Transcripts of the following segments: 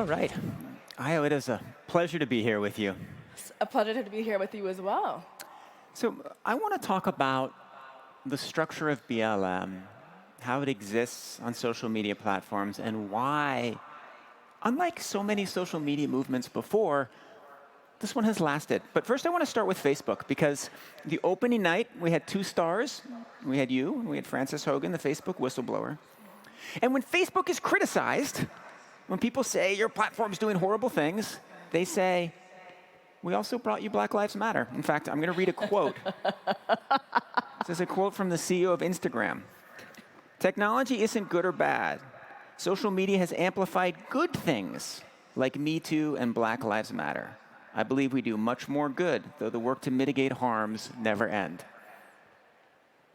right. Ayo, it is a pleasure to be here with you. It's a pleasure to be here with you as well. So, I want to talk about the structure of BLM, how it exists on social media platforms, and why, unlike so many social media movements before, this one has lasted. But first, I want to start with Facebook, because the opening night, we had 2 stars. We had you, and we had Frances Hogan, the Facebook whistleblower. And when Facebook is criticized, when people say your platform's doing horrible things, they say, we also brought you Black Lives Matter. In fact, I'm going to read a quote. This is a quote from the CEO of Instagram. Technology isn't good or bad. Social media has amplified good things like Me Too and Black Lives Matter. I believe we do much more good, though the work to mitigate harms never end.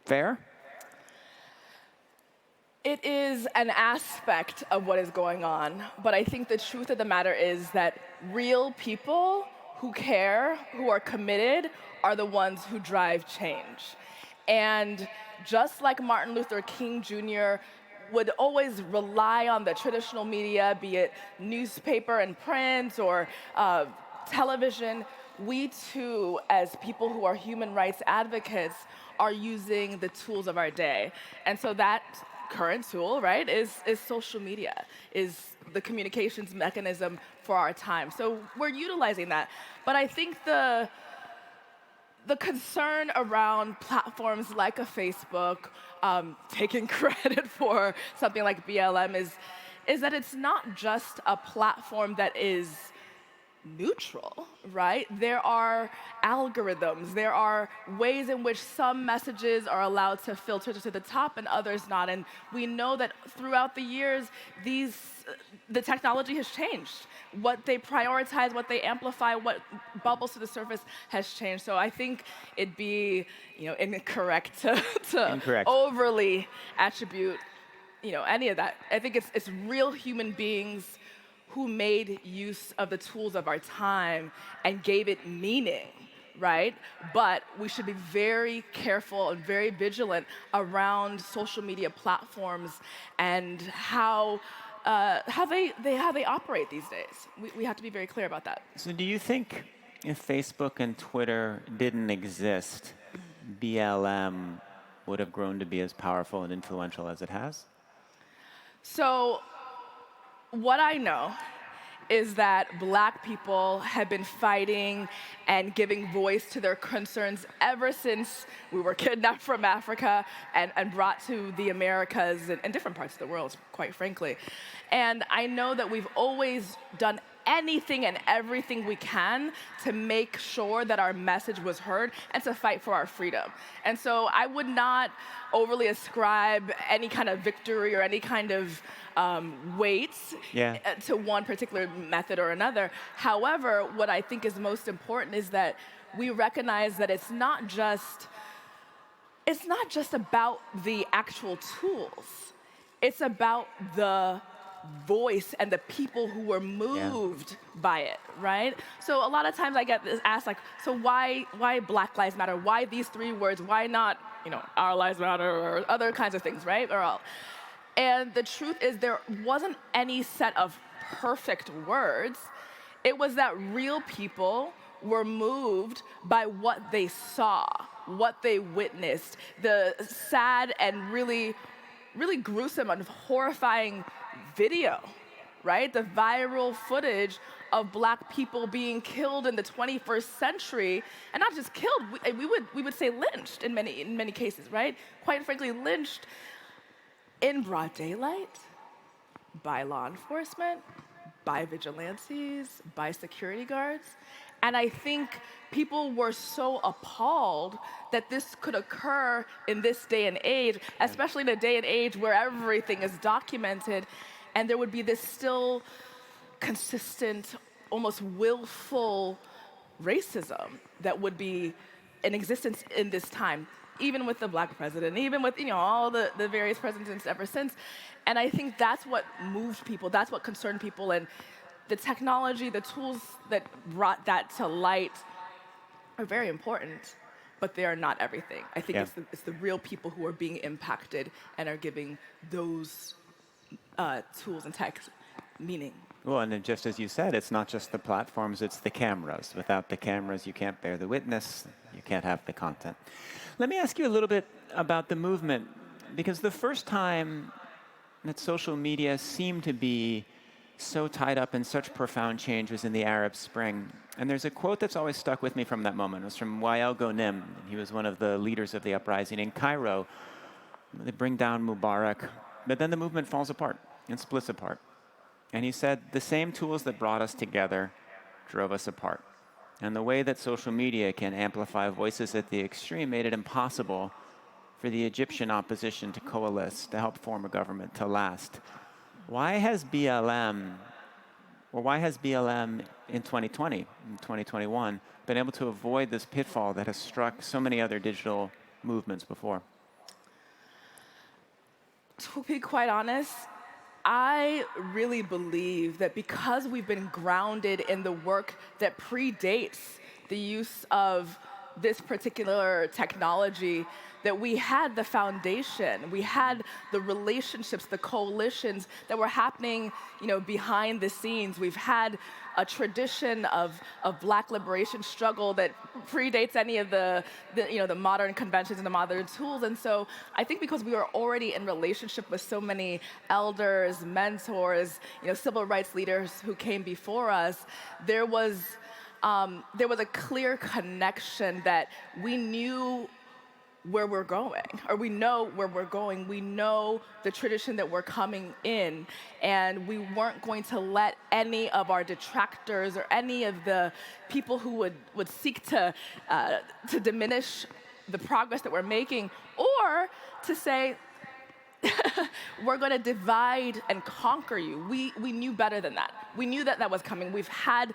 Fair? It is an aspect of what is going on, but I think the truth of the matter is that real people who care, who are committed, are the ones who drive change. And just like Martin Luther King Jr. would always rely on the traditional media, be it newspaper and print or television, we too, as people who are human rights advocates, are using the tools of our day. And so that current tool, right, is social media, is the communications mechanism for our time. So we're utilizing that. But I think the concern around platforms like a Facebook, taking credit for something like BLM is that it's not just a platform that is neutral, right? There are algorithms, there are ways in which some messages are allowed to filter to the top and others not. And we know that throughout the years, the technology has changed. What they prioritize, what they amplify, what bubbles to the surface has changed. So I think it'd be, incorrect to Incorrect. overly attribute, any of that. I think it's real human beings who made use of the tools of our time and gave it meaning, right? But we should be very careful and very vigilant around social media platforms and how they operate these days. We have to be very clear about that. So do you think if Facebook and Twitter didn't exist, BLM would have grown to be as powerful and influential as it has? So what I know is that Black people have been fighting and giving voice to their concerns ever since we were kidnapped from Africa and brought to the Americas and different parts of the world, quite frankly. And I know that we've always done anything and everything we can to make sure that our message was heard and to fight for our freedom. And so I would not overly ascribe any kind of victory or any kind of weight to one particular method or another. However, what I think is most important is that we recognize that it's not just about the actual tools. It's about the voice and the people who were moved by it, right? So a lot of times I get asked, like, so why Black Lives Matter? Why these 3 words? Why not, Our Lives Matter or other kinds of things, right? And the truth is there wasn't any set of perfect words. It was that real people were moved by what they saw, what they witnessed, the sad and really, really gruesome and horrifying video, right? The viral footage of Black people being killed in the 21st century, and not just killed, we would say lynched in many cases, right? Quite frankly, lynched in broad daylight, by law enforcement, by vigilantes, by security guards. And I think people were so appalled that this could occur in this day and age, especially in a day and age where everything is documented, and there would be this still consistent, almost willful racism that would be in existence in this time, even with the Black president, even with all the various presidents ever since. And I think that's what moved people, that's what concerned people, and the technology, the tools that brought that to light are very important, but they are not everything. I think it's the real people who are being impacted and are giving those tools and tech meaning. Well, and then just as you said, it's not just the platforms, it's the cameras. Without the cameras, you can't bear the witness, you can't have the content. Let me ask you a little bit about the movement, because the first time that social media seemed to be so tied up in such profound change was in the Arab Spring. And there's a quote that's always stuck with me from that moment. It was from Wael Ghonim. He was one of the leaders of the uprising in Cairo. They bring down Mubarak, but then the movement falls apart and splits apart. And he said, the same tools that brought us together drove us apart. And the way that social media can amplify voices at the extreme made it impossible for the Egyptian opposition to coalesce, to help form a government, to last. Why has BLM in 2020, in 2021, been able to avoid this pitfall that has struck so many other digital movements before? To be quite honest, I really believe that because we've been grounded in the work that predates the use of this particular technology, that we had the foundation, we had the relationships, the coalitions that were happening, behind the scenes. We've had a tradition of Black liberation struggle that predates any of the modern conventions and the modern tools. And so I think because we were already in relationship with so many elders, mentors, civil rights leaders who came before us, there was a clear connection that we knew where we're going, or we know where we're going. We know the tradition that we're coming in, and we weren't going to let any of our detractors or any of the people who would seek to diminish the progress that we're making, or to say, we're going to divide and conquer you. We knew better than that. We knew that was coming. We've had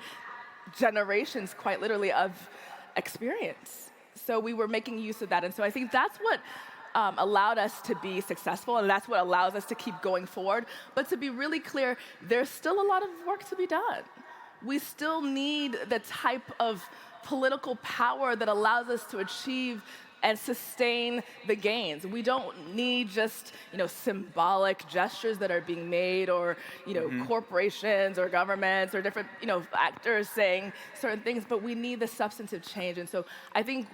generations, quite literally, of experience. So we were making use of that. And so I think that's what allowed us to be successful, and that's what allows us to keep going forward. But to be really clear, there's still a lot of work to be done. We still need the type of political power that allows us to achieve and sustain the gains. We don't need just symbolic gestures that are being made, or corporations or governments or different actors saying certain things, but we need the substantive change. And so I think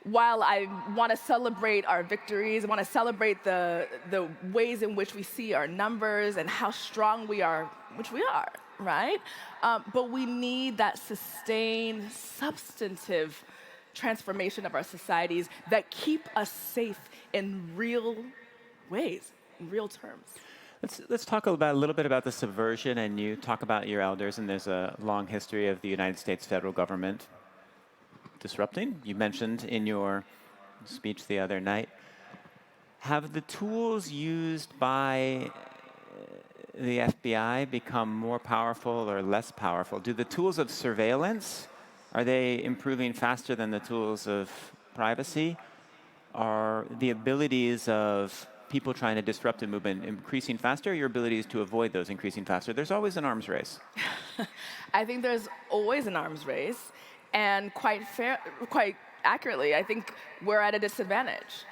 while I want to celebrate our victories, I want to celebrate the ways in which we see our numbers and how strong we are, which we are, right? But we need that sustained, substantive transformation of our societies that keep us safe in real ways, in real terms. Let's talk a little bit about the subversion, and you talk about your elders, and there's a long history of the United States federal government disrupting. You mentioned in your speech the other night. Have the tools used by the FBI become more powerful or less powerful? Do the tools of surveillance, are they improving faster than the tools of privacy? Are the abilities of people trying to disrupt a movement increasing faster, or your abilities to avoid those increasing faster? There's always an arms race. I think there's always an arms race, and quite accurately, I think we're at a disadvantage.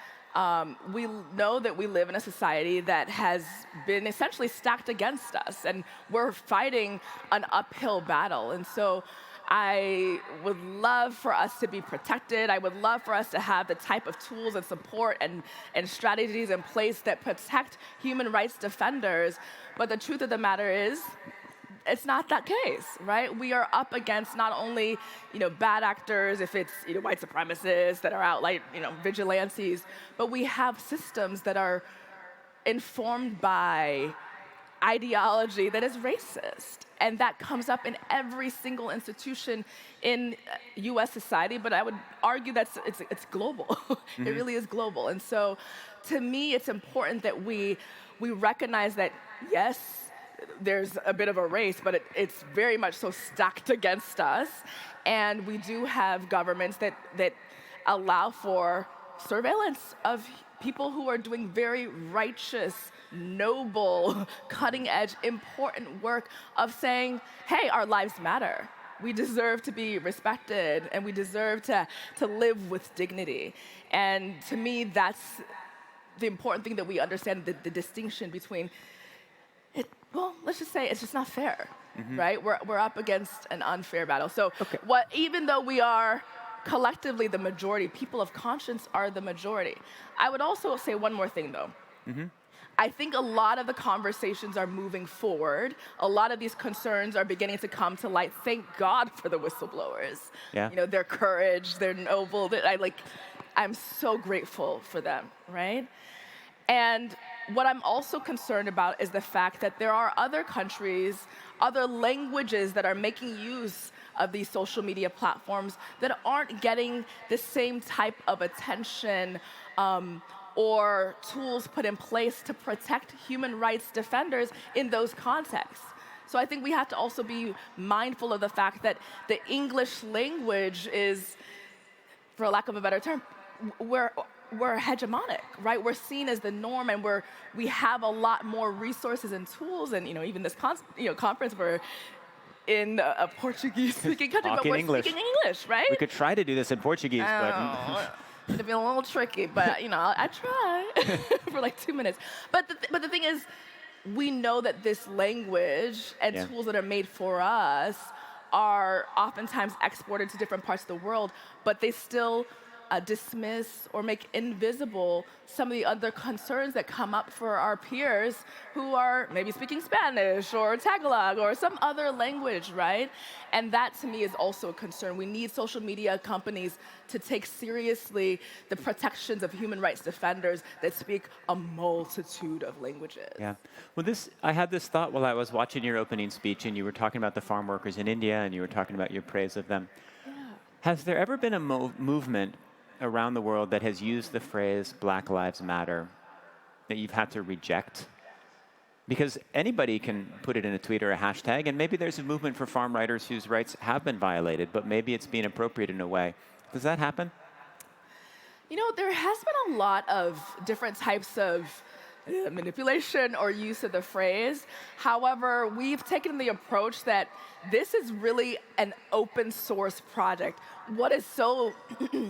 We know that we live in a society that has been essentially stacked against us, and we're fighting an uphill battle. And so I would love for us to be protected. I would love for us to have the type of tools and support and strategies in place that protect human rights defenders. But the truth of the matter is, it's not that case, right? We are up against not only, bad actors, if it's, white supremacists that are out like, vigilantes, but we have systems that are informed by ideology that is racist. And that comes up in every single institution in US society, but I would argue that it's global. Mm-hmm. It really is global. And so to me, it's important that we recognize that, yes, there's a bit of a race, but it's very much so stacked against us. And we do have governments that allow for surveillance of people who are doing very righteous, noble, cutting-edge, important work of saying, hey, our lives matter. We deserve to be respected, and we deserve to live with dignity. And to me, that's the important thing, that we understand the distinction between Well, let's just say it's just not fair, right? We're up against an unfair battle. So Okay. even though we are collectively the majority, people of conscience are the majority. I would also say one more thing though. I think a lot of the conversations are moving forward. A lot of these concerns are beginning to come to light. Thank God for the whistleblowers. Yeah. Their courage, their noble. I'm so grateful for them, right? And what I'm also concerned about is the fact that there are other countries, other languages that are making use of these social media platforms that aren't getting the same type of attention or tools put in place to protect human rights defenders in those contexts. So I think we have to also be mindful of the fact that the English language is, for lack of a better term, we're hegemonic, right? We're seen as the norm, and we have a lot more resources and tools. And even this conference, we're in a Portuguese-speaking country, but Talking we're English. speaking English, right? We could try to do this in Portuguese, but It'd be a little tricky, but I try for like 2 minutes. But the thing is, we know that this language and tools that are made for us are oftentimes exported to different parts of the world, but they still dismiss or make invisible some of the other concerns that come up for our peers who are maybe speaking Spanish or Tagalog or some other language, right? And that to me is also a concern. We need social media companies to take seriously the protections of human rights defenders that speak a multitude of languages. yeah. Well, I had this thought while I was watching your opening speech, and you were talking about the farm workers in India, and you were talking about your praise of them. Yeah. Has there ever been a movement around the world that has used the phrase Black Lives Matter that you've had to reject? Because anybody can put it in a tweet or a hashtag, and maybe there's a movement for farm writers whose rights have been violated, but maybe it's being appropriated in a way. Does that happen? There has been a lot of different types of manipulation or use of the phrase. However, we've taken the approach that this is really an open source project. What is so,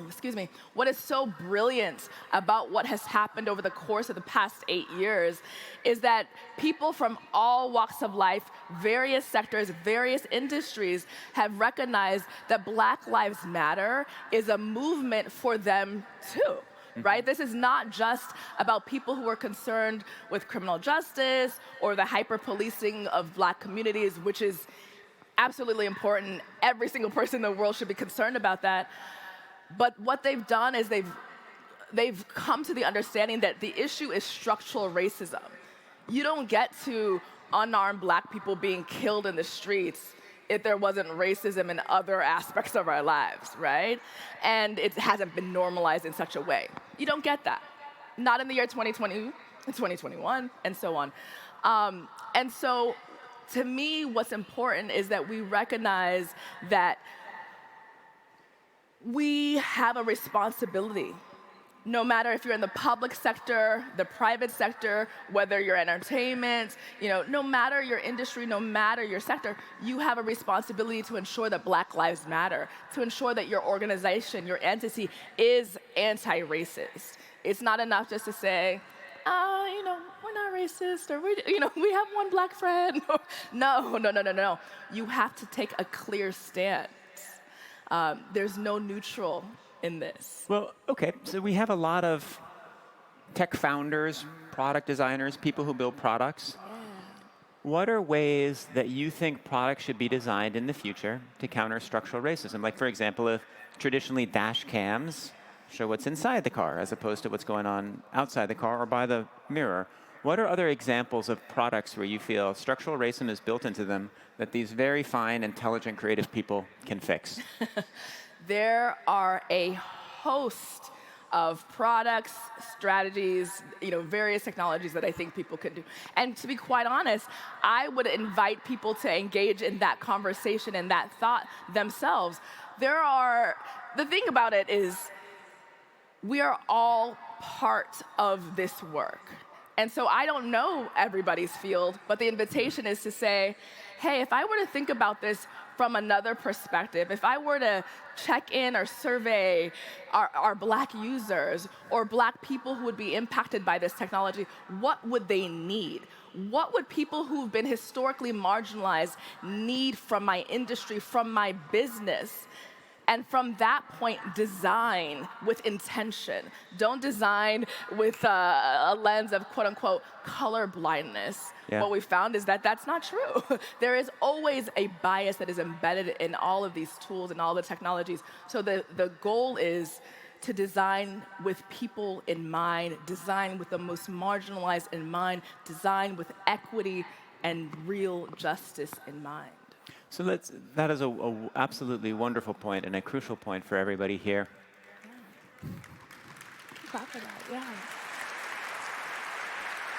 excuse me, what is so brilliant about what has happened over the course of the past 8 years is that people from all walks of life, various sectors, various industries have recognized that Black Lives Matter is a movement for them too. Right? This is not just about people who are concerned with criminal justice or the hyper-policing of Black communities, which is absolutely important. Every single person in the world should be concerned about that. But what they've done is they've come to the understanding that the issue is structural racism. You don't get to unarmed Black people being killed in the streets if there wasn't racism in other aspects of our lives, right? And it hasn't been normalized in such a way. You don't get that. Not in the year 2020, 2021, and so on. And so, to me, what's important is that we recognize that we have a responsibility. No matter if you're in the public sector, the private sector, whether you're entertainment, no matter your industry, no matter your sector, you have a responsibility to ensure that Black Lives Matter, to ensure that your organization, your entity is anti-racist. It's not enough just to say, we're not racist, or we have one Black friend. No. You have to take a clear stance. There's no neutral in this. Well, okay, so we have a lot of tech founders, product designers, people who build products. Yeah. What are ways that you think products should be designed in the future to counter structural racism? Like, for example, if traditionally dash cams show what's inside the car as opposed to what's going on outside the car or by the mirror, what are other examples of products where you feel structural racism is built into them that these very fine, intelligent, creative people can fix? There are a host of products, strategies, various technologies that I think people could do. And to be quite honest, I would invite people to engage in that conversation and that thought themselves. The thing about it is, we are all part of this work. And so I don't know everybody's field, but the invitation is to say, hey, if I were to think about this from another perspective, if I were to check in or survey our Black users or Black people who would be impacted by this technology, what would they need? what would people who've been historically marginalized need from my industry, from my business? And from that point, design with intention. Don't design with a lens of quote unquote color blindness. Yeah. What we found is that that's not true. There is always a bias that is embedded in all of these tools and all the technologies. So the goal is to design with people in mind, design with the most marginalized in mind, design with equity and real justice in mind. So that is a absolutely wonderful point and a crucial point for everybody here. Clap for that, yeah.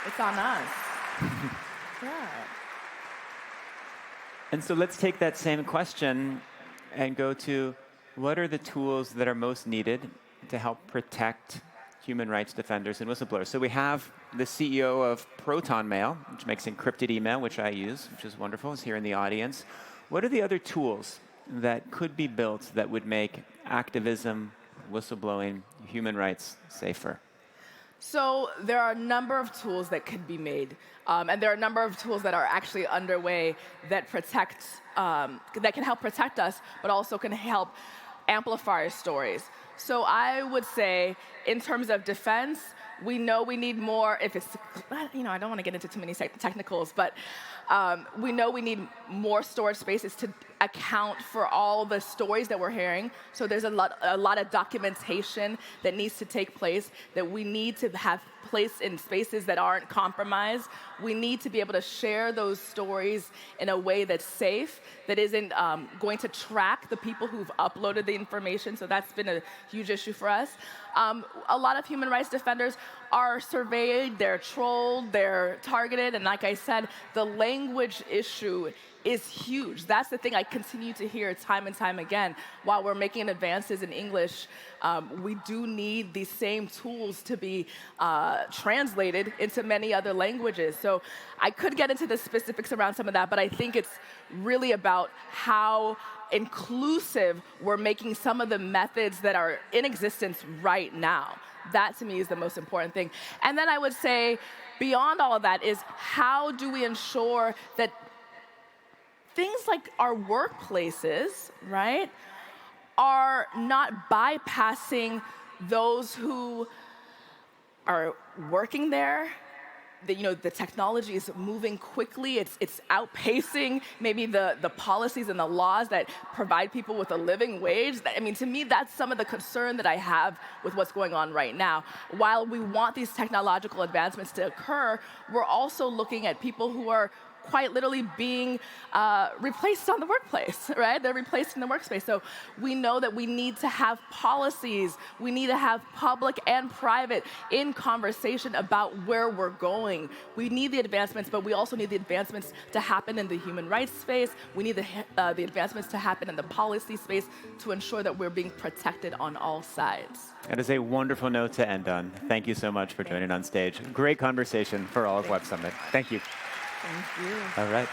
It's on us. Yeah. And so let's take that same question and go to what are the tools that are most needed to help protect human rights defenders and whistleblowers? So we have the CEO of Proton Mail, which makes encrypted email, which I use, which is wonderful, is here in the audience. What are the other tools that could be built that would make activism, whistleblowing, human rights safer? So there are a number of tools that could be made, and there are a number of tools that are actually underway that that can help protect us, but also can help amplify our stories. So I would say, in terms of defense, we know we need more. If it's, I don't want to get into too many technicals, but we know we need more storage spaces to account for all the stories that we're hearing. So there's a lot of documentation that needs to take place, that we need to have placed in spaces that aren't compromised. We need to be able to share those stories in a way that's safe, that isn't going to track the people who've uploaded the information. So that's been a huge issue for us. A lot of human rights defenders are surveyed, they're trolled, they're targeted, and like I said, the language issue is huge. That's the thing I continue to hear time and time again. While we're making advances in English, we do need these same tools to be translated into many other languages. So I could get into the specifics around some of that, but I think it's really about how inclusive we're making some of the methods that are in existence right now. That, to me, is the most important thing. And then I would say, beyond all of that, is how do we ensure that things like our workplaces, right, are not bypassing those who are working there. The technology is moving quickly. It's outpacing maybe the policies and the laws that provide people with a living wage. To me, that's some of the concern that I have with what's going on right now. While we want these technological advancements to occur, we're also looking at people who are quite literally being replaced on the workplace, right? They're replaced in the workspace. So we know that we need to have policies. We need to have public and private in conversation about where we're going. We need the advancements, but we also need the advancements to happen in the human rights space. We need the advancements to happen in the policy space to ensure that we're being protected on all sides. That is a wonderful note to end on. Thank you so much for joining on stage. Great conversation for all of Web Summit. Thank you. Thank you. All right.